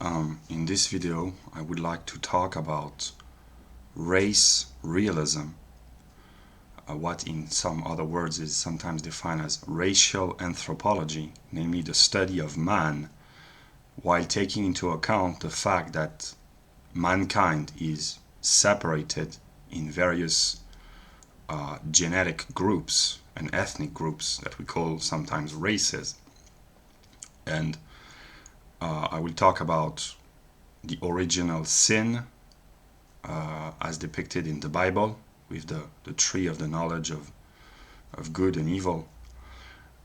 In this video, I would like to talk about race realism, what in some other words is sometimes defined as racial anthropology, namely the study of man, while taking into account the fact that mankind is separated in various genetic groups and ethnic groups that we call sometimes races. And I will talk about the original sin as depicted in the Bible with the tree of the knowledge of good and evil.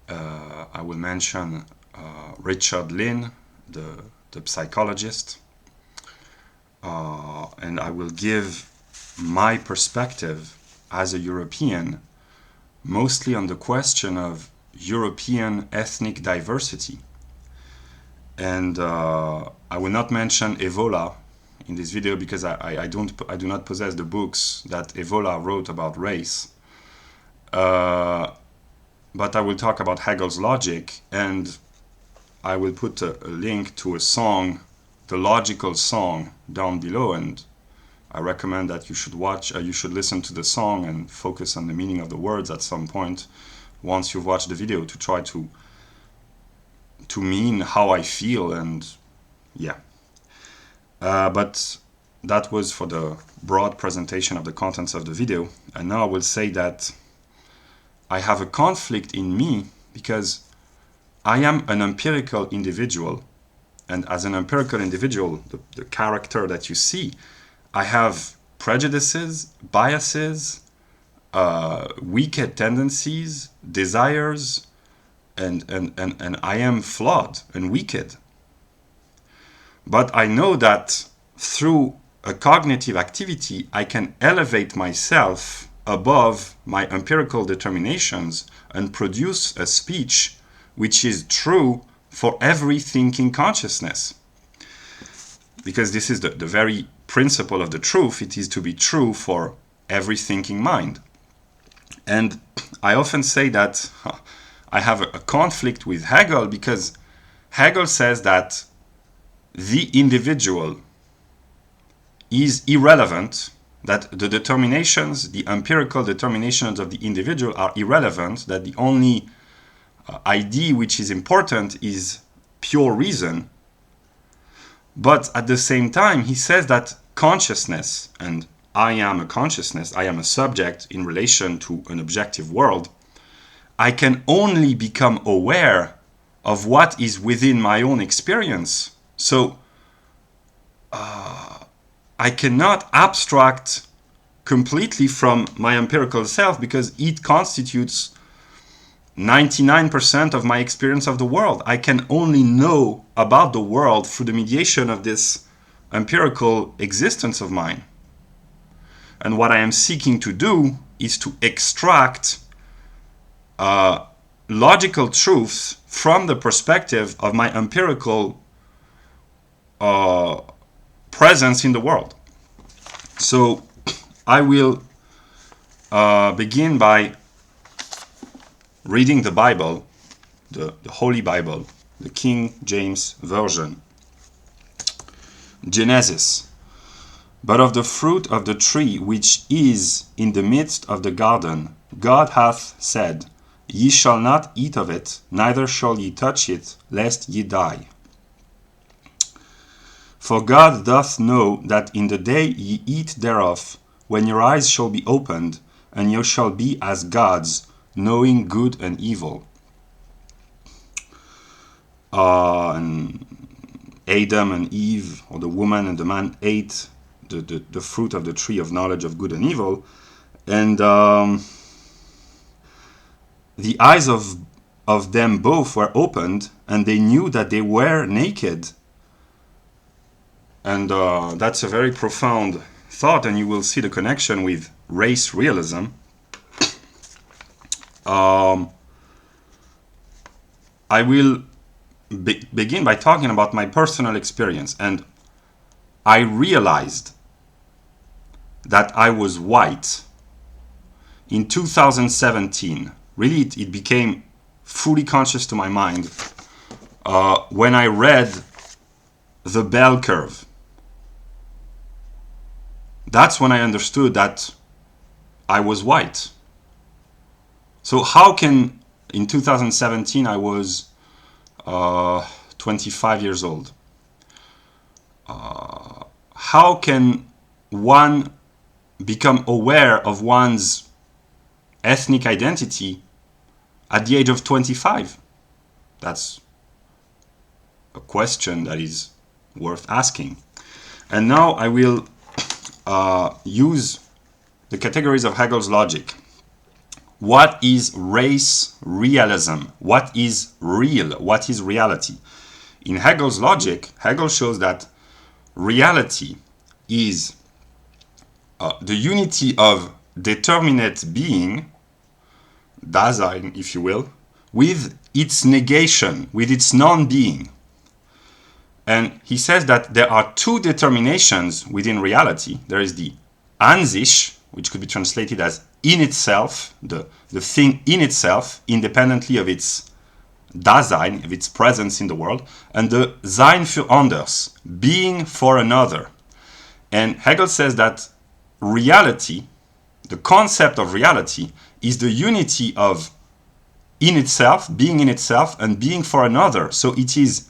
I will mention Richard Lynn, the psychologist, and I will give my perspective as a European, mostly on the question of European ethnic diversity. And I will not mention Evola in this video because I do not possess the books that Evola wrote about race. But I will talk about Hegel's logic, and I will put a link to a song, the logical song, down below, and I recommend that you should listen to the song and focus on the meaning of the words at some point once you've watched the video to try to mean how I feel. And yeah, but that was for the broad presentation of the contents of the video. And now I will say that I have a conflict in me because I am an empirical individual, and as an empirical individual, the character that you see, I have prejudices, biases, wicked tendencies, desires, and I am flawed and wicked. But I know that through a cognitive activity, I can elevate myself above my empirical determinations and produce a speech which is true for every thinking consciousness. Because this is the very principle of the truth. It is to be true for every thinking mind. And I often say that I have a conflict with Hegel because Hegel says that the individual is irrelevant, that the determinations, the empirical determinations of the individual are irrelevant, that the only ID which is important is pure reason. But at the same time, he says that consciousness, and I am a consciousness, I am a subject in relation to an objective world, I can only become aware of what is within my own experience. So I cannot abstract completely from my empirical self because it constitutes 99% of my experience of the world. I can only know about the world through the mediation of this empirical existence of mine. And what I am seeking to do is to extract logical truths from the perspective of my empirical presence in the world. So I will begin by reading the Bible, the Holy Bible, the King James Version. Genesis. But of the fruit of the tree which is in the midst of the garden, God hath said, Ye shall not eat of it, neither shall ye touch it, lest ye die. For God doth know that in the day ye eat thereof, when your eyes shall be opened, and ye shall be as gods, knowing good and evil. And Adam and Eve, or the woman and the man, ate the fruit of the tree of knowledge of good and evil, and the eyes of them both were opened, and they knew that they were naked. And that's a very profound thought, and you will see the connection with race realism. I will begin by talking about my personal experience, and I realized that I was white in 2017. Really, it became fully conscious to my mind when I read the bell curve. That's when I understood that I was white. So how can, in 2017, I was 25 years old. How can one become aware of one's ethnic identity at the age of 25? That's a question that is worth asking. And now I will use the categories of Hegel's logic. What is race realism? What is real? What is reality? In Hegel's logic, Hegel shows that reality is the unity of determinate being, Dasein, if you will, with its negation, with its non-being. And he says that there are two determinations within reality. There is the An-sich, which could be translated as in itself, the thing in itself, independently of its Dasein, of its presence in the world, and the Sein-für-Anders, being for another. And Hegel says that reality, the concept of reality, is the unity of in itself, being in itself, and being for another. So it is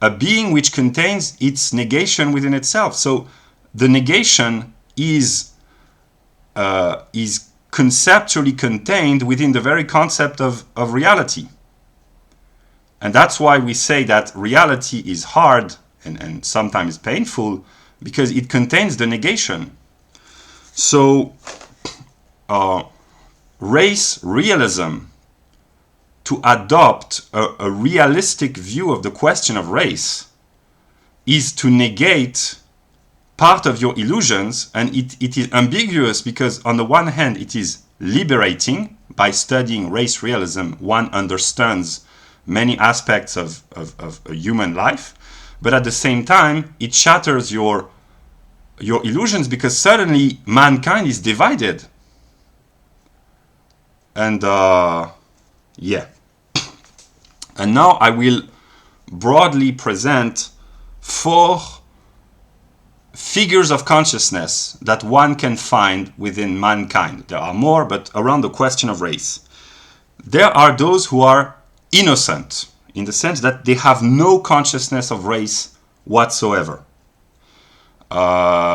a being which contains its negation within itself. So the negation is conceptually contained within the very concept of reality. And that's why we say that reality is hard and sometimes painful, because it contains the negation. So race realism, to adopt a realistic view of the question of race, is to negate part of your illusions. And it is ambiguous because on the one hand it is liberating. By studying race realism, one understands many aspects of a human life, but at the same time it shatters your illusions, because suddenly mankind is divided. And yeah. And now I will broadly present 4 figures of consciousness that one can find within mankind. There are more, but around the question of race. There are those who are innocent, in the sense that they have no consciousness of race whatsoever.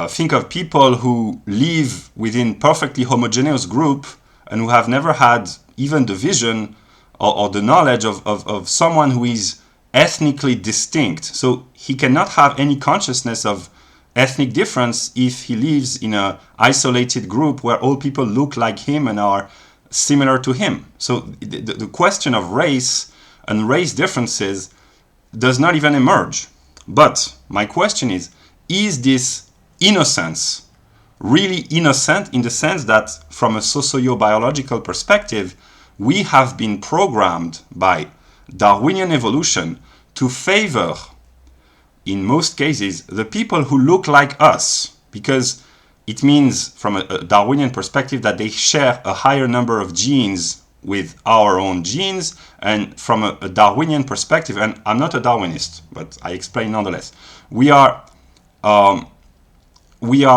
Think of people who live within perfectly homogeneous group and who have never had even the vision or the knowledge of someone who is ethnically distinct. So he cannot have any consciousness of ethnic difference if he lives in an isolated group where all people look like him and are similar to him. So the question of race and race differences does not even emerge. But my question is this innocence really innocent, in the sense that from a socio-biological perspective, we have been programmed by Darwinian evolution to favor, in most cases, the people who look like us, because it means, from a Darwinian perspective, that they share a higher number of genes with our own genes. And from a Darwinian perspective, and I'm not a Darwinist, but I explain nonetheless, we are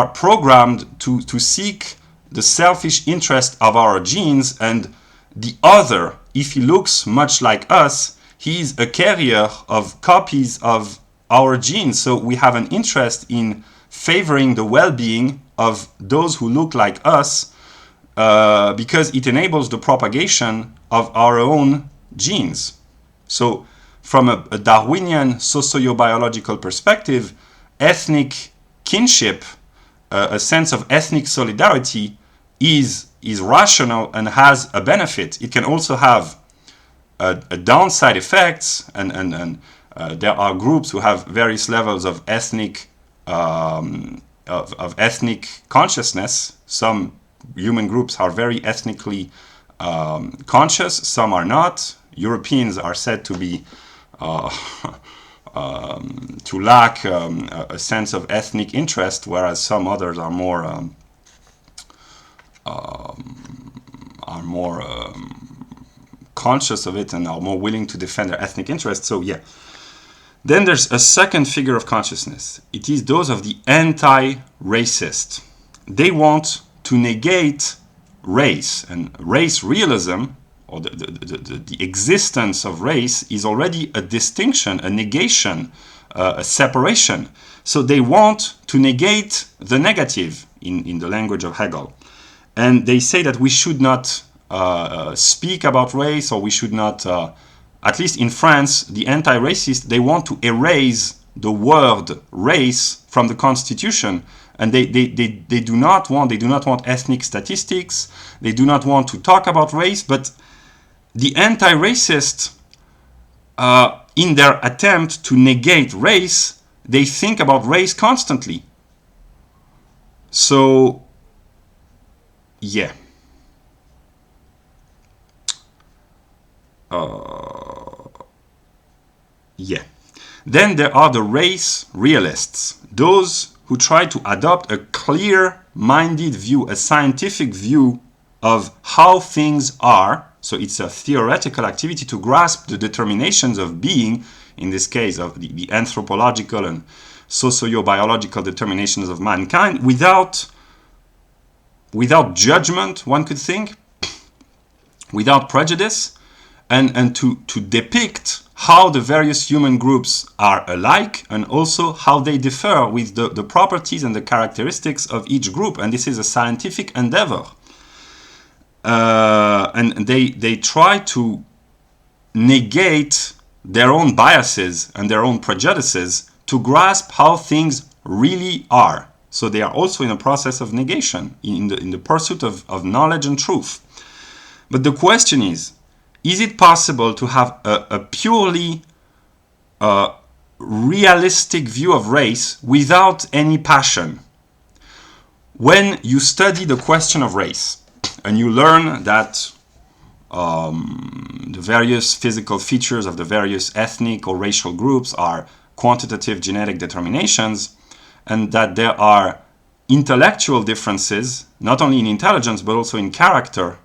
programmed to seek the selfish interest of our genes, and the other, if he looks much like us, he is a carrier of copies of our genes. So we have an interest in favoring the well-being of those who look like us, because it enables the propagation of our own genes. So from a Darwinian socio-biological perspective, ethnic kinship, a sense of ethnic solidarity, is rational and has a benefit. It can also have a downside effects, and there are groups who have various levels of ethnic of ethnic consciousness. Some human groups are very ethnically conscious, some are not. Europeans are said to be to lack a sense of ethnic interest, whereas some others are more conscious of it and are more willing to defend their ethnic interests. So yeah, Then there's a second figure of consciousness. It is those of the anti-racist. They want to negate race, and race realism, or the existence of race, is already a distinction, a negation, a separation. So they want to negate the negative in the language of Hegel. And they say that we should not speak about race, or we should not, at least in France, the anti-racists, they want to erase the word race from the constitution. And they do not want ethnic statistics, they do not want to talk about race, but the anti-racists, in their attempt to negate race, they think about race constantly. So, yeah. Yeah. Then there are the race realists, those who try to adopt a clear-minded view, a scientific view of how things are. So it's a theoretical activity to grasp the determinations of being, in this case of the anthropological and socio-biological determinations of mankind, without judgment, one could think, without prejudice, and to depict how the various human groups are alike, and also how they differ with the properties and the characteristics of each group. And this is a scientific endeavor. And they try to negate their own biases and their own prejudices to grasp how things really are. So they are also in a process of negation, in the pursuit of knowledge and truth. But the question is it possible to have a purely realistic view of race without any passion? When you study the question of race, and you learn that the various physical features of the various ethnic or racial groups are quantitative genetic determinations, and that there are intellectual differences, not only in intelligence, but also in character,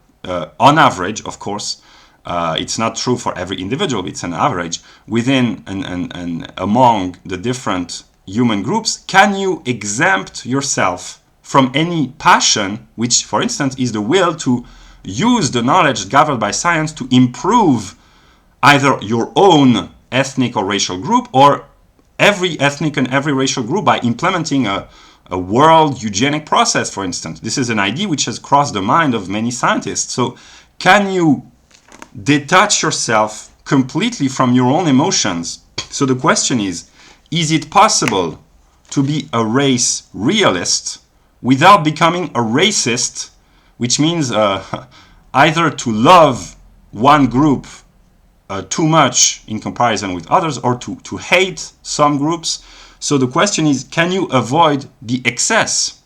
on average, of course. It's not true for every individual, it's an average, within and among the different human groups. Can you exempt yourself from any passion, which, for instance, is the will to use the knowledge gathered by science to improve either your own ethnic or racial group, or every ethnic and every racial group, by implementing a world eugenic process, for instance? This is an idea which has crossed the mind of many scientists. So can you detach yourself completely from your own emotions? So the question is it possible to be a race realist without becoming a racist, which means either to love one group too much in comparison with others, or to hate some groups? So the question is, can you avoid the excess?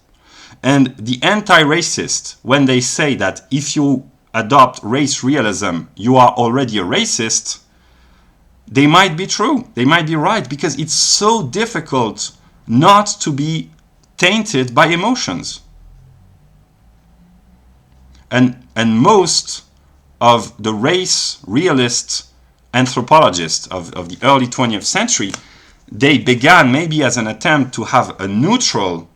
And the anti-racist, when they say that if you adopt race realism, you are already a racist, they might be true, they might be right, because it's so difficult not to be tainted by emotions. And most of the race realist anthropologists of the early 20th century, they began maybe as an attempt to have a neutral,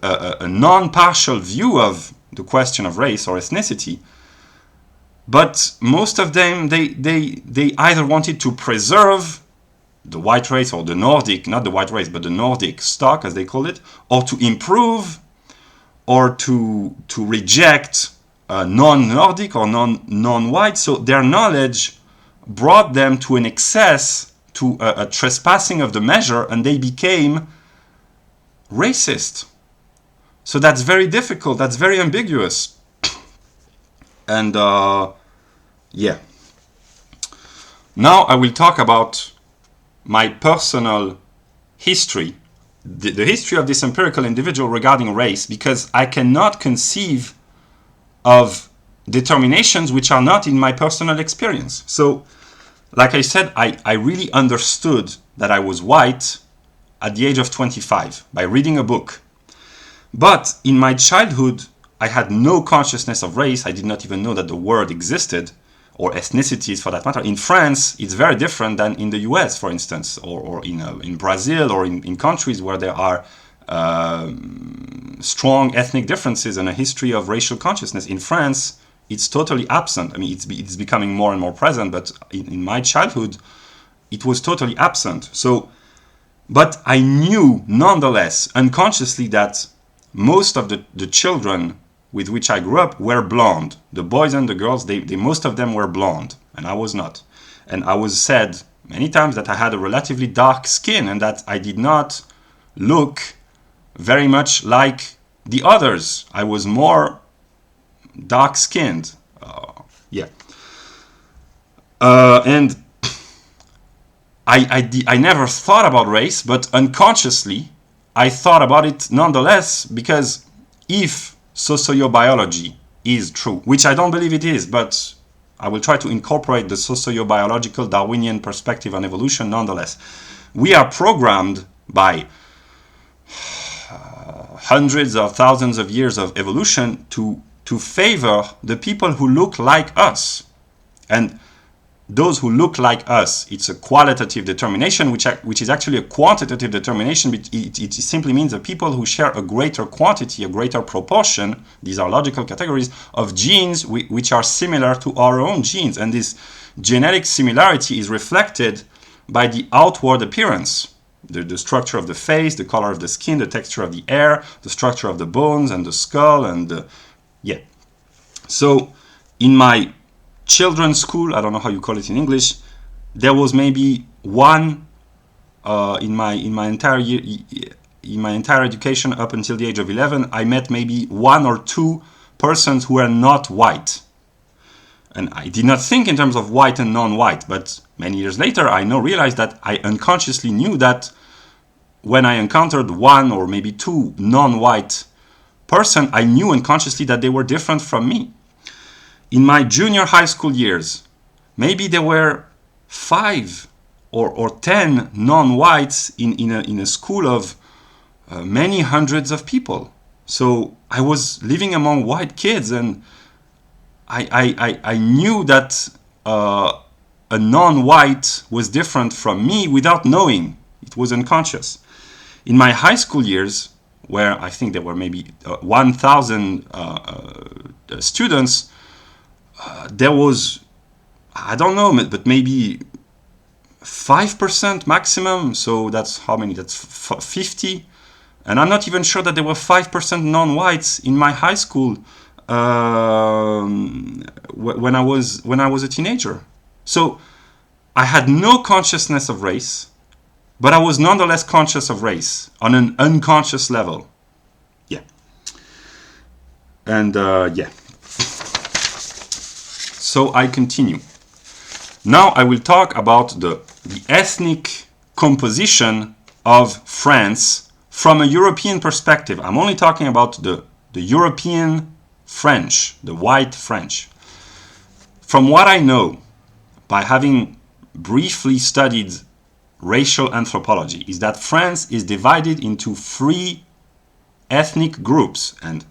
a non-partial view of the question of race or ethnicity. But most of them, they either wanted to preserve the white race, or the Nordic, not the white race, but the Nordic stock, as they call it, or to improve, or to reject non-Nordic or non-white. So their knowledge brought them to an excess, to a trespassing of the measure, and they became racist. So that's very difficult, that's very ambiguous. And yeah. Now I will talk about my personal history, the history of this empirical individual regarding race, because I cannot conceive of determinations which are not in my personal experience. So, like I said, I really understood that I was white at the age of 25 by reading a book. But in my childhood, I had no consciousness of race. I did not even know that the word existed. or ethnicities for that matter. In France, it's very different than in the US, for instance, or in Brazil, or in countries where there are strong ethnic differences and a history of racial consciousness. In France, it's totally absent. I mean, it's becoming more and more present, but in my childhood, it was totally absent. So, but I knew nonetheless, unconsciously, that most of the children with which I grew up were blonde. The boys and the girls, most of them were blonde, and I was not. And I was said many times that I had a relatively dark skin and that I did not look very much like the others. I was more dark-skinned. And I never thought about race, but unconsciously I thought about it nonetheless, because if sociobiology is true, which I don't believe it is, but I will try to incorporate the sociobiological Darwinian perspective on evolution nonetheless. We are programmed by hundreds of thousands of years of evolution to favor the people who look like us. And those who look like us, it's a qualitative determination, which is actually a quantitative determination. It simply means that people who share a greater quantity, a greater proportion, these are logical categories, of genes which are similar to our own genes. And this genetic similarity is reflected by the outward appearance, the structure of the face, the color of the skin, the texture of the hair, the structure of the bones and the skull, and So in my children's school, I don't know how you call it in English, there was maybe one in my entire education up until the age of 11. I met maybe one or two persons who were not white, and I did not think in terms of white and non-white. But many years later, I now realized that I unconsciously knew that when I encountered one or maybe two non-white person, I knew unconsciously that they were different from me. In my junior high school years, maybe there were 5 or 10 non-whites in a school of many hundreds of people. So I was living among white kids, and I knew that a non-white was different from me without knowing. It was unconscious. In my high school years, where I think there were maybe 1,000 students, there was, I don't know, but maybe 5% maximum. So that's how many? That's 50. And I'm not even sure that there were 5% non-whites in my high school when I was a teenager. So I had no consciousness of race, but I was nonetheless conscious of race on an unconscious level. And So I continue. Now I will talk about the ethnic composition of France from a European perspective. I'm only talking about the European French, the white French. From what I know, by having briefly studied racial anthropology, is that France is divided into 3 ethnic groups, and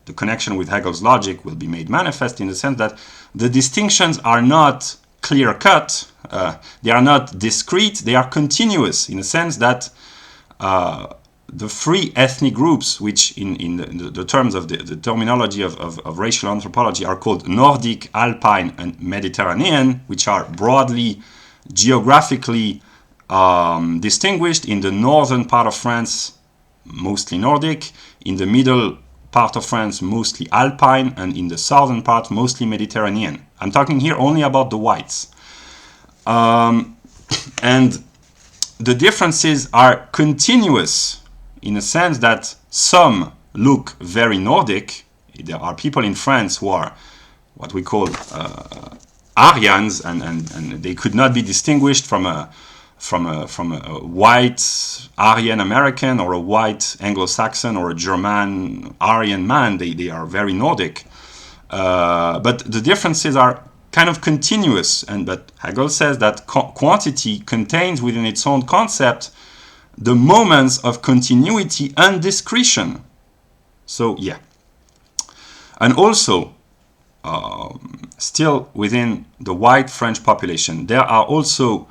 the connection with Hegel's logic will be made manifest in the sense that the distinctions are not clear-cut, they are not discrete, they are continuous, in the sense that the 3 ethnic groups, which in the terms of the terminology of racial anthropology are called Nordic, Alpine, and Mediterranean, which are broadly geographically distinguished. In the northern part of France, mostly Nordic; in the middle part of France, mostly Alpine; and in the southern part, mostly Mediterranean. I'm talking here only about the whites. And the differences are continuous, in a sense that some look very Nordic. There are people in France who are what we call Aryans, and they could not be distinguished from a white Aryan American or a white Anglo-Saxon or a German Aryan man. They are very Nordic. But the differences are kind of continuous, but Hegel says that quantity contains within its own concept the moments of continuity and discretion. So and also still within the white French population, there are also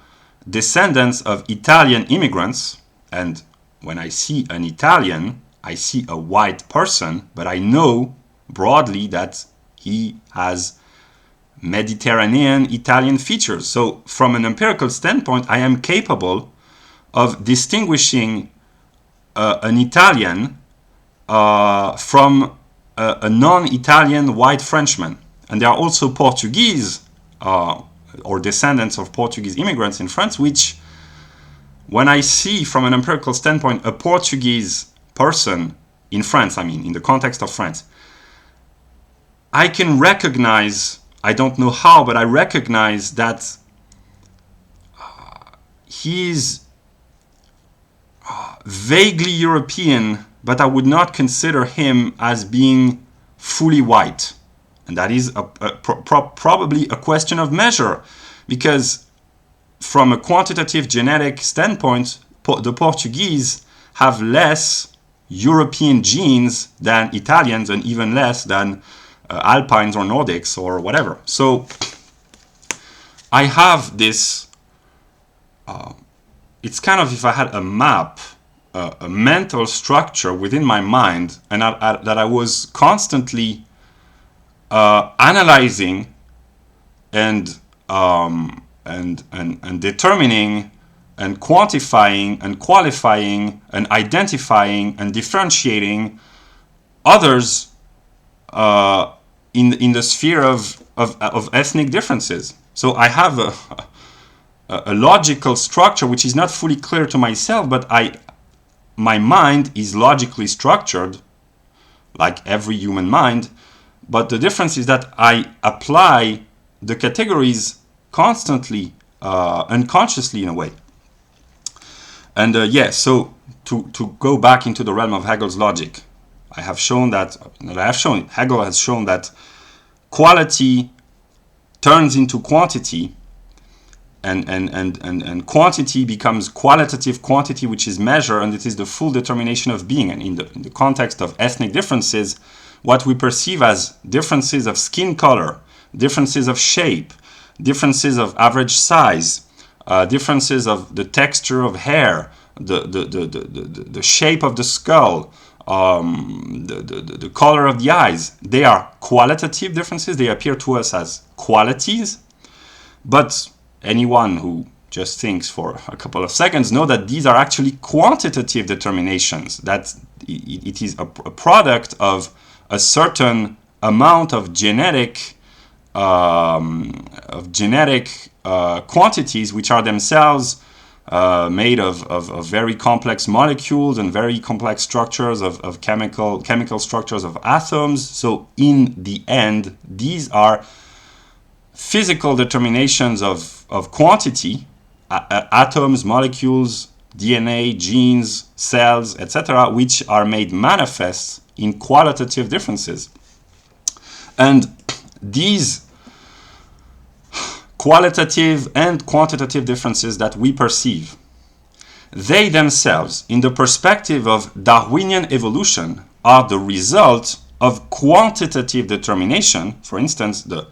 descendants of Italian immigrants. And when I see an Italian, I see a white person, but I know broadly that he has Mediterranean Italian features. So from an empirical standpoint, I am capable of distinguishing an Italian from a non-Italian white Frenchman. And there are also Portuguese or descendants of Portuguese immigrants in France, which, when I see from an empirical standpoint a Portuguese person in France, I mean in the context of France, I can recognize, I don't know how, but I recognize that he's vaguely European, but I would not consider him as being fully white. And that is probably a question of measure, because from a quantitative genetic standpoint, the Portuguese have less European genes than Italians, and even less than Alpines or Nordics or whatever. So I have this, it's kind of if I had a map, a mental structure within my mind, and that I was constantly analyzing and determining and quantifying and qualifying and identifying and differentiating others in the sphere of ethnic differences. So I have a logical structure which is not fully clear to myself, but my mind is logically structured, like every human mind. But the difference is that I apply the categories constantly, unconsciously in a way. And so to go back into the realm of Hegel's logic, I have shown that, Hegel has shown that quality turns into quantity, and quantity becomes qualitative quantity, which is measure, and it is the full determination of being. And in the context of ethnic differences, what we perceive as differences of skin color, differences of shape, differences of average size, differences of the texture of hair, the shape of the skull, the color of the eyes, they are qualitative differences. They appear to us as qualities, but anyone who just thinks for a couple of seconds know that these are actually quantitative determinations, that it is a product of a certain amount of genetic quantities, which are themselves made of very complex molecules and very complex structures of chemical structures of atoms. So in the end, these are physical determinations of quantity, atoms, molecules, DNA, genes, cells, etc., which are made manifest in qualitative differences. And these qualitative and quantitative differences that we perceive, they themselves, in the perspective of Darwinian evolution, are the result of quantitative determination. For instance, the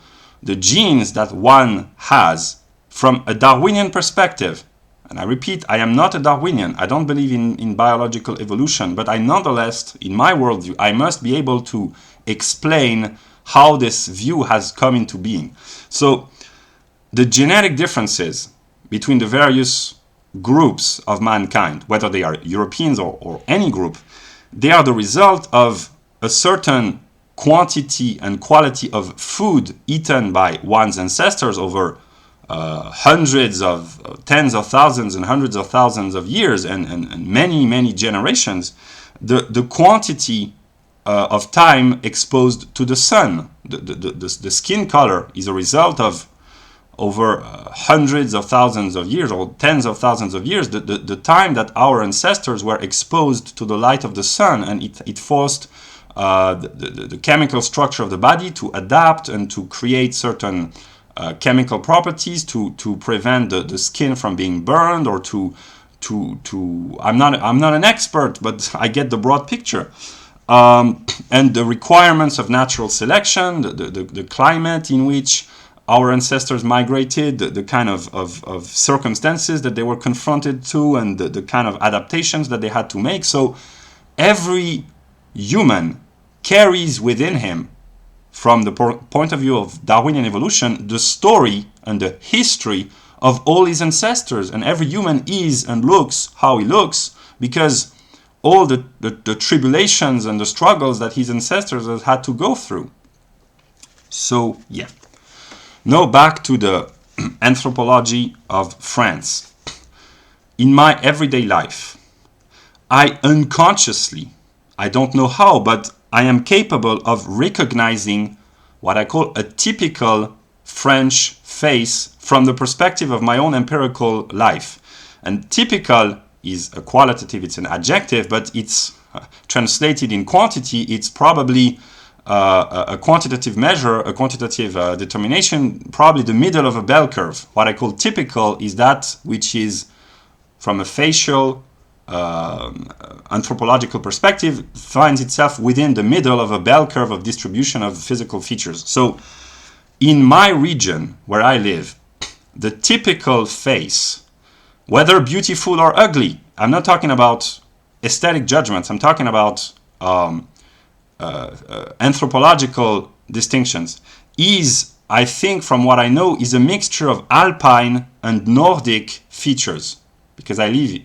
genes that one has from a Darwinian perspective. And I repeat, I am not a Darwinian. I don't believe in biological evolution, but I nonetheless, in my worldview, I must be able to explain how this view has come into being. So the genetic differences between the various groups of mankind, whether they are Europeans or any group, they are the result of a certain quantity and quality of food eaten by one's ancestors over hundreds of, tens of thousands and hundreds of thousands of years and many generations. The quantity of time exposed to the sun, the skin color is a result of over hundreds of thousands of years or tens of thousands of years, the time that our ancestors were exposed to the light of the sun, and it forced the chemical structure of the body to adapt and to create certain chemical properties to prevent the skin from being burned, or to I'm not an expert, but I get the broad picture. and the requirements of natural selection, the climate in which our ancestors migrated, the kind of circumstances that they were confronted to, and the kind of adaptations that they had to make. So every human carries within him, from the point of view of Darwinian evolution, the story and the history of all his ancestors. And every human is and looks how he looks because all the tribulations and the struggles that his ancestors have had to go through. So, yeah. Now back to the anthropology of France. In my everyday life, I unconsciously, I don't know how, but I am capable of recognizing what I call a typical French face from the perspective of my own empirical life. And typical is a qualitative, it's an adjective, but it's translated in quantity, it's probably a quantitative measure, a quantitative determination, probably the middle of a bell curve. What I call typical is that which is, from a facial anthropological perspective, finds itself within the middle of a bell curve of distribution of physical features. So in my region where I live, the typical face, whether beautiful or ugly, I'm not talking about aesthetic judgments, I'm talking about anthropological distinctions, is, I think from what I know, is a mixture of Alpine and Nordic features, because I live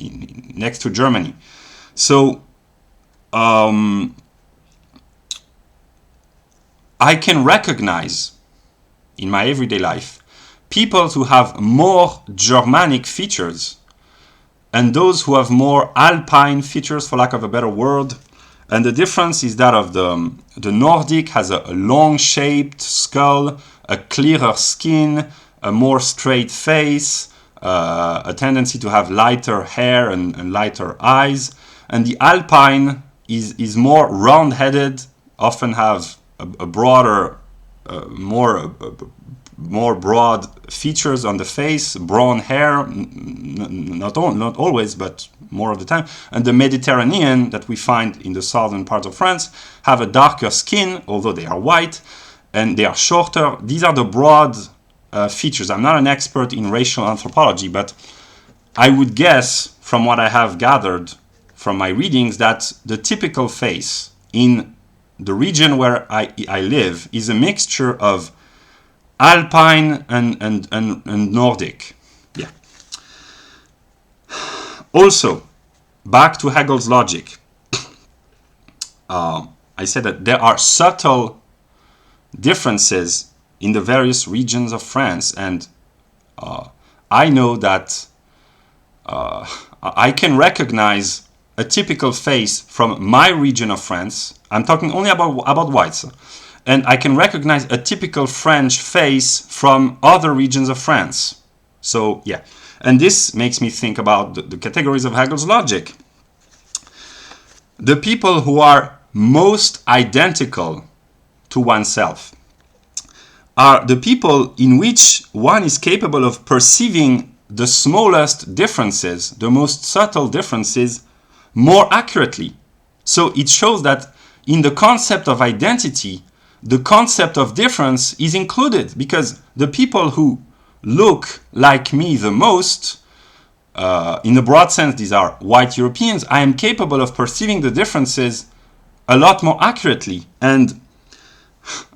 next to Germany. So I can recognize in my everyday life people who have more Germanic features and those who have more Alpine features, for lack of a better word. And the difference is that of the Nordic has a long-shaped skull, a clearer skin, a more straight face, a tendency to have lighter hair and lighter eyes. And the Alpine is more round-headed, often have a broader, more broad features on the face, brown hair, not always, but more of the time. And the Mediterranean that we find in the southern part of France have a darker skin, although they are white, and they are shorter. These are the broad features. I'm not an expert in racial anthropology, but I would guess from what I have gathered from my readings that the typical face in the region where I live is a mixture of Alpine and Nordic. Yeah. Also, back to Hegel's logic. I said that there are subtle differences in the various regions of France, and I know that I can recognize a typical face from my region of France. I'm talking only about whites. And I can recognize a typical French face from other regions of France. So, yeah. And this makes me think about the categories of Hegel's logic. The people who are most identical to oneself are the people in which one is capable of perceiving the smallest differences, the most subtle differences, more accurately. So it shows that in the concept of identity, the concept of difference is included, because the people who look like me the most, in a broad sense, these are white Europeans, I am capable of perceiving the differences a lot more accurately. And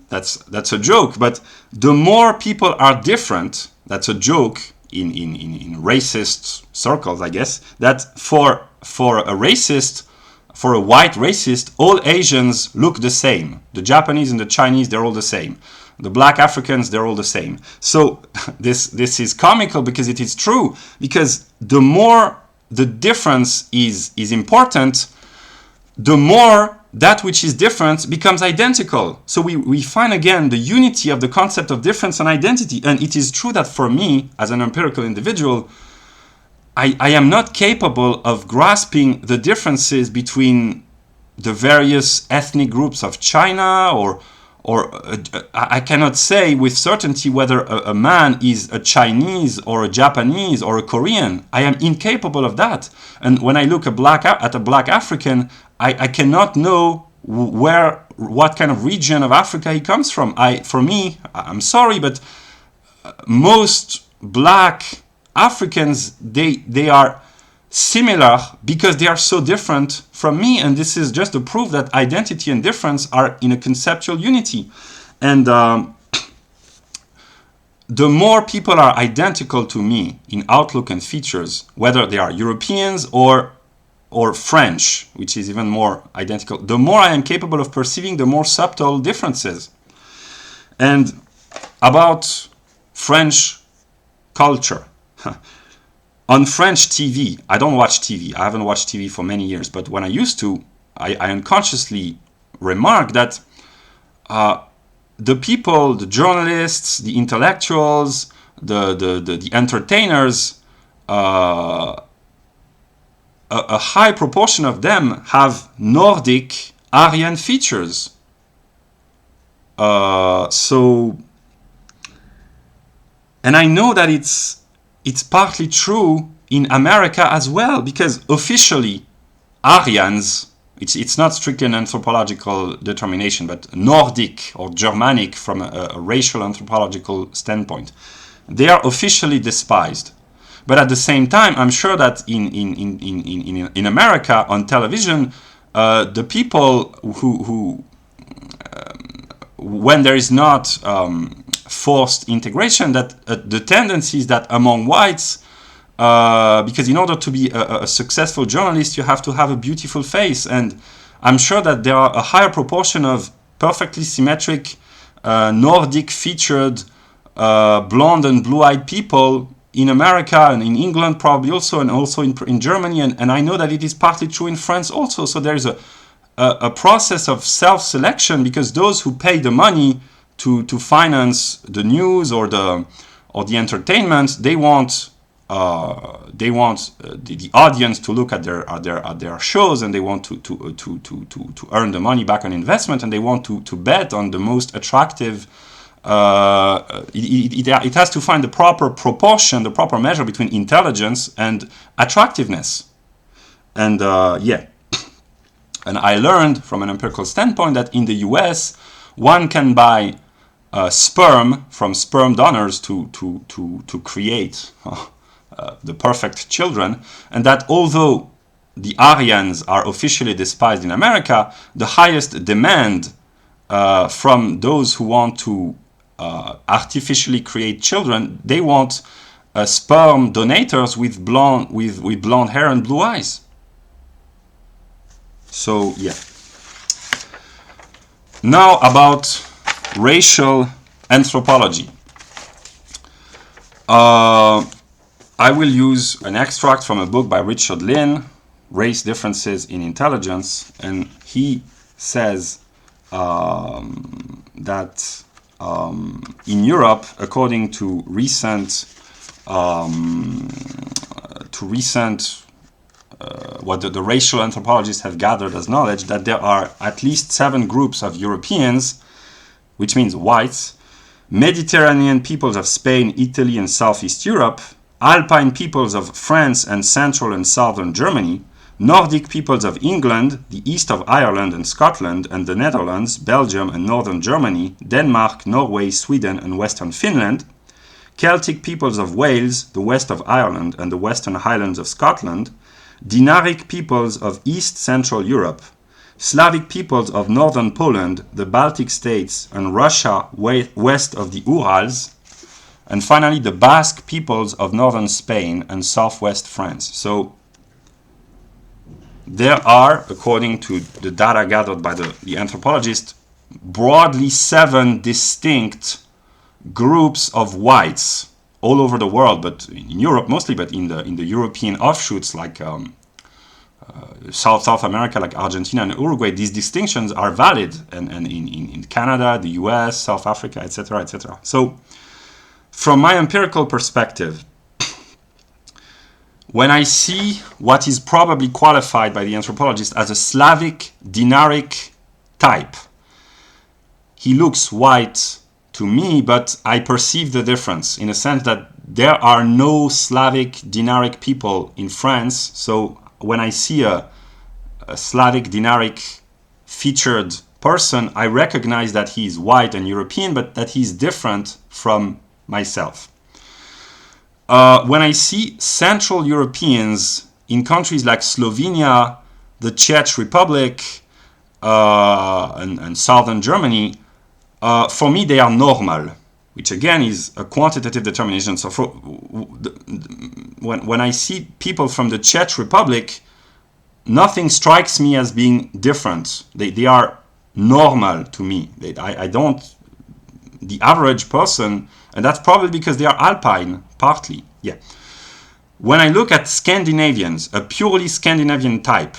that's a joke, but the more people are different, that's a joke in racist circles, I guess, that for a racist, for a white racist, all Asians look the same. The Japanese and the Chinese, they're all the same. The black Africans, they're all the same. So this is comical because it is true. Because the more the difference is important, the more that which is different becomes identical. So we find again the unity of the concept of difference and identity. And it is true that for me, as an empirical individual, I am not capable of grasping the differences between the various ethnic groups of China, or I cannot say with certainty whether a man is a Chinese or a Japanese or a Korean. I am incapable of that. And when I look at a black African, I cannot know what kind of region of Africa he comes from. For me, I'm sorry, but most black Africans, they are similar because they are so different from me, and this is just a proof that identity and difference are in a conceptual unity. And the more people are identical to me in outlook and features, whether they are Europeans or French, which is even more identical, the more I am capable of perceiving the more subtle differences. And about French culture, on French TV, I don't watch TV. I haven't watched TV for many years, but when I used to, I unconsciously remarked that the people, the journalists, the intellectuals, the entertainers, a high proportion of them have Nordic Aryan features. And I know that it's partly true in America as well, because officially Aryans, it's not strictly an anthropological determination, but Nordic or Germanic from a racial anthropological standpoint, they are officially despised. But at the same time, I'm sure that in America on television, the people who when there is not forced integration, that the tendency is that among whites, because in order to be a successful journalist, you have to have a beautiful face, and I'm sure that there are a higher proportion of perfectly symmetric, Nordic-featured, blonde and blue-eyed people in America and in England probably also, and also in Germany, and I know that it is partly true in France also. So there is a process of self-selection, because those who pay the money to finance the news or the entertainment, they want the audience to look at their shows, and they want to earn the money back on investment, and they want to bet on the most attractive. It has to find the proper proportion, the proper measure between intelligence and attractiveness. And and I learned from an empirical standpoint that in the US, one can buy sperm from sperm donors to create the perfect children, and that although the Aryans are officially despised in America, the highest demand from those who want to artificially create children, they want sperm donators with blonde hair and blue eyes. So yeah. Now about racial anthropology. I will use an extract from a book by Richard Lynn, Race Differences in Intelligence, and he says that in Europe, according to recent what the racial anthropologists have gathered as knowledge, that there are at least 7 groups of Europeans, which means whites, Mediterranean peoples of Spain, Italy, and Southeast Europe, Alpine peoples of France and Central and Southern Germany, Nordic peoples of England, the east of Ireland and Scotland, and the Netherlands, Belgium, and Northern Germany, Denmark, Norway, Sweden, and Western Finland, Celtic peoples of Wales, the west of Ireland, and the Western Highlands of Scotland, Dinaric peoples of East Central Europe, Slavic peoples of Northern Poland, the Baltic states, and Russia west of the Urals, and finally the Basque peoples of Northern Spain and Southwest France. So there are, according to the data gathered by the anthropologist, broadly 7 distinct groups of whites all over the world, but in Europe mostly, but in the European offshoots like South America, like Argentina and Uruguay, these distinctions are valid, and in Canada, the US, South Africa, etc., etc. So from my empirical perspective, when I see what is probably qualified by the anthropologist as a Slavic Dinaric type, he looks white to me, but I perceive the difference in a sense that there are no Slavic Dinaric people in France. So when I see a Slavic Dinaric featured person, I recognize that he's white and European, but that he's different from myself. When I see Central Europeans in countries like Slovenia, the Czech Republic, and southern Germany, for me they are normal, which again is a quantitative determination. So when I see people from the Czech Republic, nothing strikes me as being different. They are normal to me. I don't, the average person, and that's probably because they are Alpine, partly, yeah. When I look at Scandinavians, a purely Scandinavian type,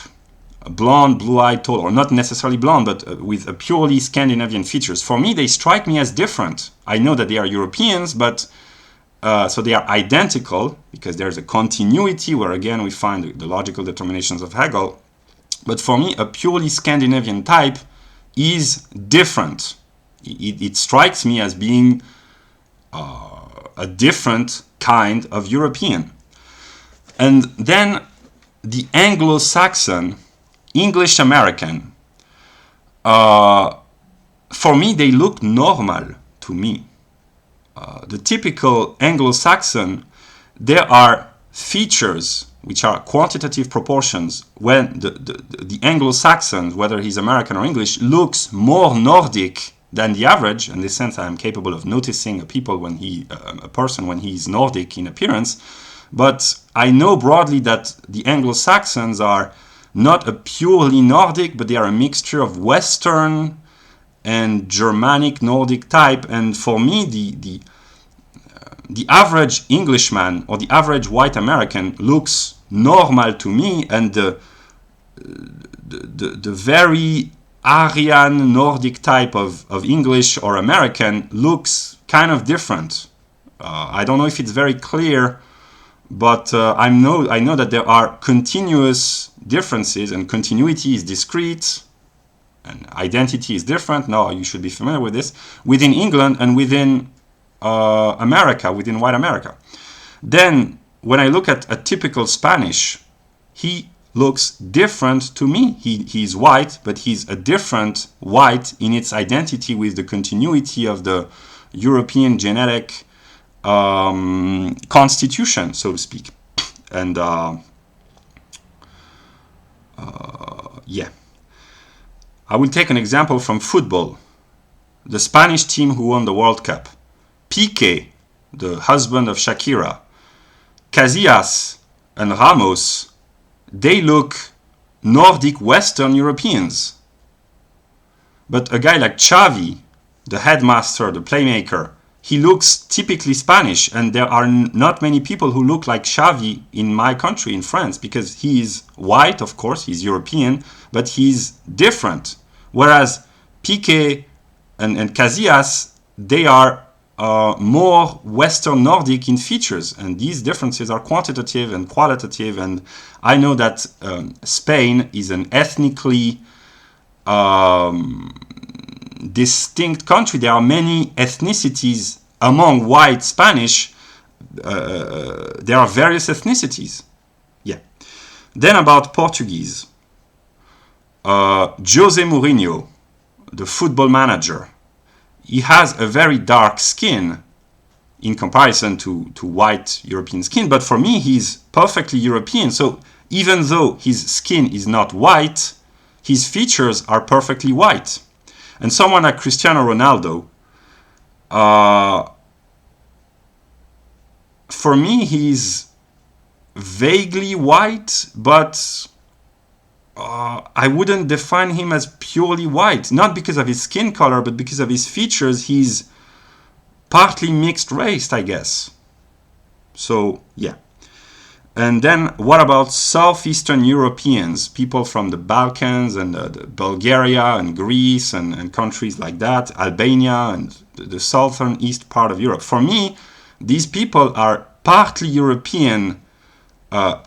blonde, blue-eyed, tall, or not necessarily blonde, but with a purely Scandinavian features, for me they strike me as different. I know that they are Europeans, but so they are identical, because there's a continuity where again we find the logical determinations of Hegel. But for me, a purely Scandinavian type is different. It strikes me as being a different kind of European. And then the Anglo-Saxon, English American, for me they look normal to me. The typical Anglo-Saxon, there are features which are quantitative proportions when the Anglo-Saxon, whether he's American or English, looks more Nordic than the average. In this sense, I am capable of noticing a person when he is Nordic in appearance. But I know broadly that the Anglo-Saxons are not a purely Nordic, but they are a mixture of Western and Germanic Nordic type. And for me, the average Englishman or the average white American looks normal to me, and the very Aryan Nordic type of English or American looks kind of different. I don't know if it's very clear, but I know that there are continuous differences, and continuity is discrete and identity is different. Now you should be familiar with this within England and within America, within white America. Then when I look at a typical Spanish, he looks different to me. He's white, but he's a different white in its identity with the continuity of the European genetic constitution, so to speak. And yeah, I will take an example from football. The Spanish team who won the World Cup. Piqué, the husband of Shakira, Casillas and Ramos, they look Nordic Western Europeans. But a guy like Xavi, the headmaster, the playmaker, he looks typically Spanish, and there are not many people who look like Xavi in my country, in France, because he is white, of course, he's European, but he's different. Whereas Piqué and Casillas, they are more Western Nordic in features, and these differences are quantitative and qualitative. And I know that Spain is an ethnically distinct country. There are many ethnicities among white Spanish. There are various ethnicities. Yeah. Then about Portuguese, Jose Mourinho, the football manager, he has a very dark skin in comparison to white European skin, but for me he's perfectly European. So even though his skin is not white, his features are perfectly white. And someone like Cristiano Ronaldo, for me he's vaguely white, but I wouldn't define him as purely white, not because of his skin color, but because of his features. He's partly mixed race, I guess. So, yeah. And then what about Southeastern Europeans, people from the Balkans and Bulgaria and Greece and countries like that, Albania and the southern east part of Europe? For me, these people are partly European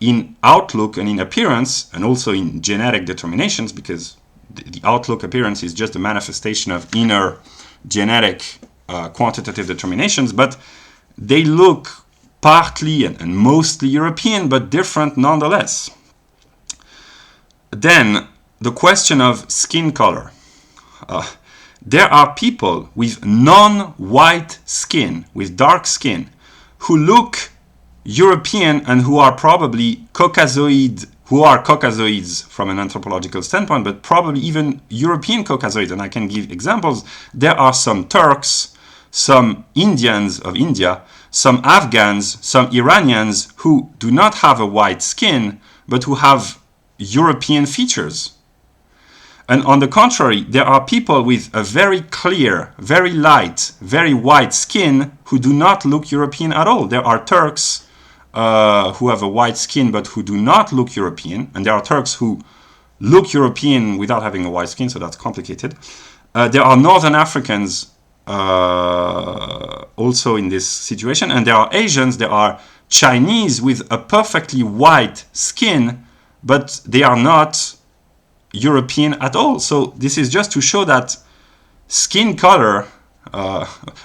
in outlook and in appearance, and also in genetic determinations, because the outlook appearance is just a manifestation of inner genetic quantitative determinations, but they look partly and mostly European, but different nonetheless. Then the question of skin color. There are people with non-white skin, with dark skin, who look European and who are probably Caucasoid, who are Caucasoids from an anthropological standpoint, but probably even European Caucasoids. And I can give examples. There are some Turks, some Indians of India, some Afghans, some Iranians who do not have a white skin, but who have European features. And on the contrary, there are people with a very clear, very light, very white skin who do not look European at all. There are Turks who have a white skin but who do not look European. And there are Turks who look European without having a white skin, so that's complicated. There are Northern Africans also in this situation. And there are Asians, there are Chinese with a perfectly white skin, but they are not European at all. So this is just to show that skin color,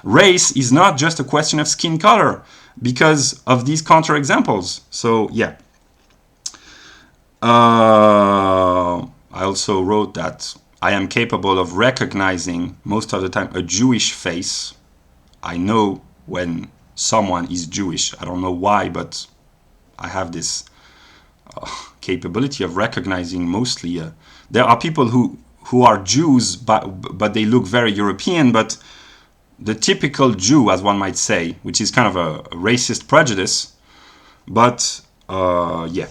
race is not just a question of skin color because of these counterexamples. So yeah. I also wrote that I am capable of recognizing most of the time a Jewish face. I know when someone is Jewish. I don't know why, but I have this capability of recognizing mostly. There are people who are Jews, but they look very European. But the typical Jew, as one might say, which is kind of a racist prejudice. But yeah.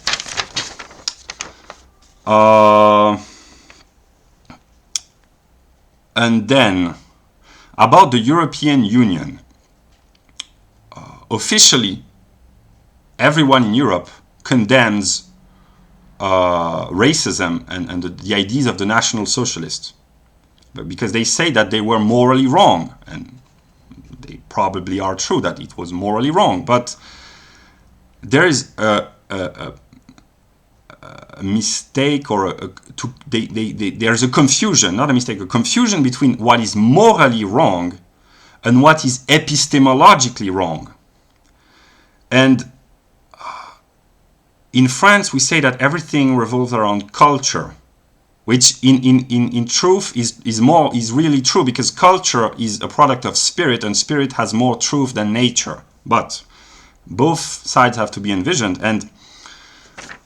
And then about the European Union. Officially, everyone in Europe condemns racism and the ideas of the National Socialists, but because they say that they were morally wrong, and they probably are true that it was morally wrong, but there is a mistake, or there's a confusion, not a mistake, a confusion between what is morally wrong and what is epistemologically wrong. And in France, we say that everything revolves around culture, which in truth is really true, because culture is a product of spirit, and spirit has more truth than nature. But both sides have to be envisioned, and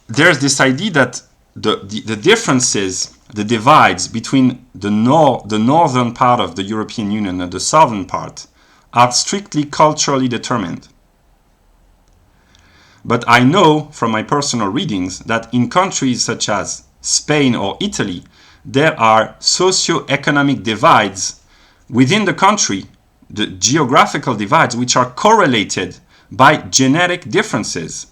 there's this idea that the differences, the divides between the northern part of the European Union and the southern part are strictly culturally determined. But I know from my personal readings that in countries such as Spain or Italy, there are socio-economic divides within the country, the geographical divides, which are correlated by genetic differences.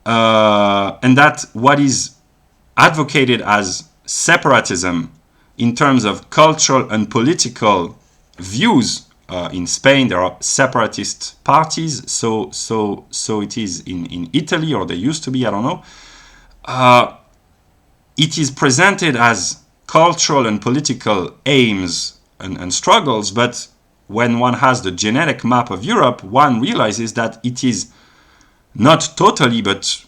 And that what is advocated as separatism in terms of cultural and political views, in Spain there are separatist parties, so it is in Italy, or they used to be, I don't know. It is presented as cultural and political aims and struggles, but when one has the genetic map of Europe, one realizes that it is not totally, but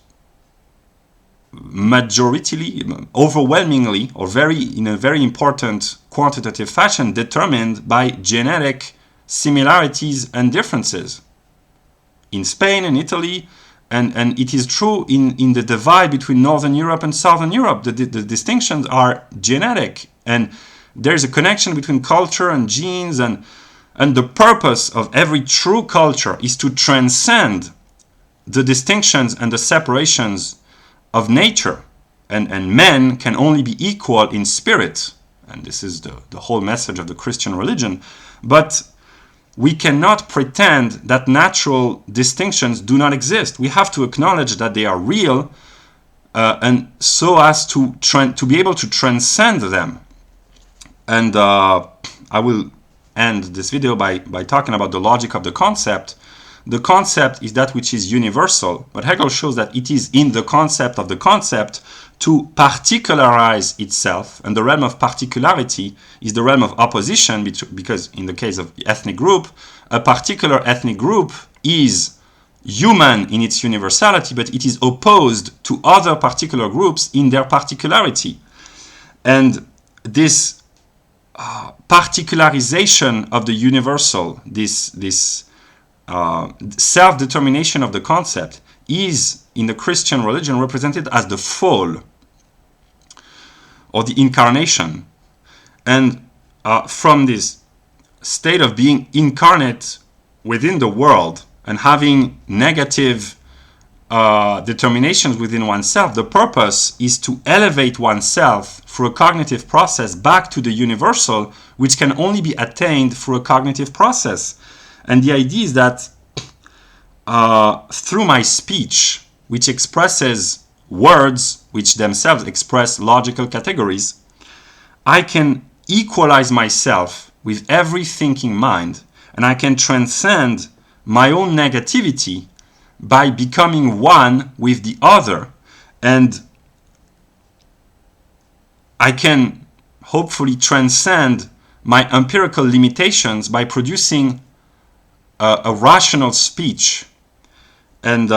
majoritarily, overwhelmingly, or in a very important quantitative fashion, determined by genetic similarities and differences in Spain and Italy, and it is true in the divide between Northern Europe and Southern Europe. The distinctions are genetic, and there's a connection between culture and genes, and the purpose of every true culture is to transcend the distinctions and the separations of nature, and men can only be equal in spirit, and this is the whole message of the Christian religion. But we cannot pretend that natural distinctions do not exist. We have to acknowledge that they are real, and so as to be able to transcend them. And I will end this video by talking about the logic of the concept. The concept is that which is universal, but Hegel shows that it is in the concept of the concept to particularize itself, and the realm of particularity is the realm of opposition, because in the case of ethnic group, a particular ethnic group is human in its universality, but it is opposed to other particular groups in their particularity. And this particularization of the universal, this self-determination of the concept, is in the Christian religion represented as the fall or the incarnation. And from this state of being incarnate within the world and having negative determinations within oneself, the purpose is to elevate oneself through a cognitive process back to the universal, which can only be attained through a cognitive process. And the idea is that through my speech, which expresses words which themselves express logical categories, I can equalize myself with every thinking mind, and I can transcend my own negativity by becoming one with the other. And I can hopefully transcend my empirical limitations by producing a rational speech. And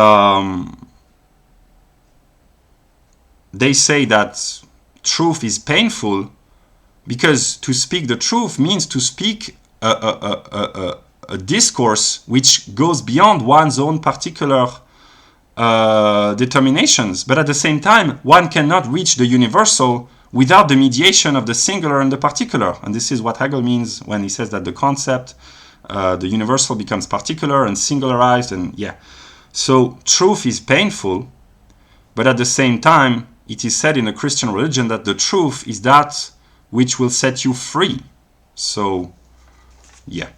they say that truth is painful because to speak the truth means to speak a discourse which goes beyond one's own particular determinations. But at the same time, one cannot reach the universal without the mediation of the singular and the particular. And this is what Hegel means when he says that the concept, the universal becomes particular and singularized. And yeah, so truth is painful, but at the same time, it is said in the Christian religion that the truth is that which will set you free. So, yeah.